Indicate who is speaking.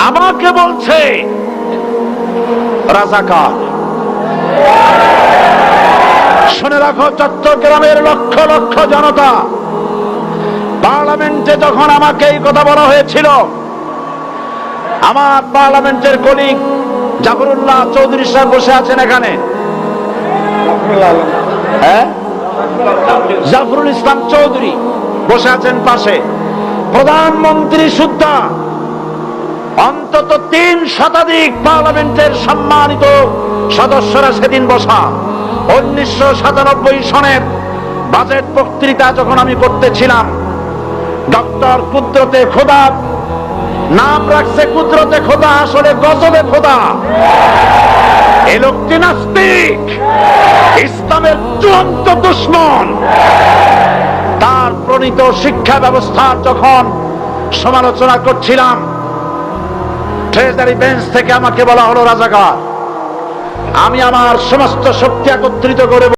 Speaker 1: আমাকে বলছে রাজাকার। শুনে রাখো, চট্টগ্রামের লক্ষ লক্ষ জনতা, পার্লামেন্টে যখন আমাকে এই কথা বলা হয়েছিল, আমার পার্লামেন্টের কলিগ জাফরুল্লাহ চৌধুরী সাহেব বসে আছেন এখানে, হ্যাঁ, জাফরুল ইসলাম চৌধুরী বসে আছেন পাশে, প্রধানমন্ত্রী সুদ্ধা, অন্তত 3 শতাধিক পার্লামেন্টের সম্মানিত সদস্যরা সেদিন বসা। 1997 সনের বাজেট বক্তৃতা যখন আমি করতেছিলাম, ডক্টর কুদরতে খোদা, নাম রাখছে কুদরতে খোদা, আসলে গজবে খোদা। এই লোকটি নাস্তিক, ইসলামের চূড়ান্ত দুশমন। তার প্রণীত শিক্ষা ব্যবস্থার যখন সমালোচনা করছিলাম, ট্রেজারি বেঞ্চ থেকে আমাকে বলা হলো রাজাকার। আমি আমার সমস্ত শক্তি একত্রিত করে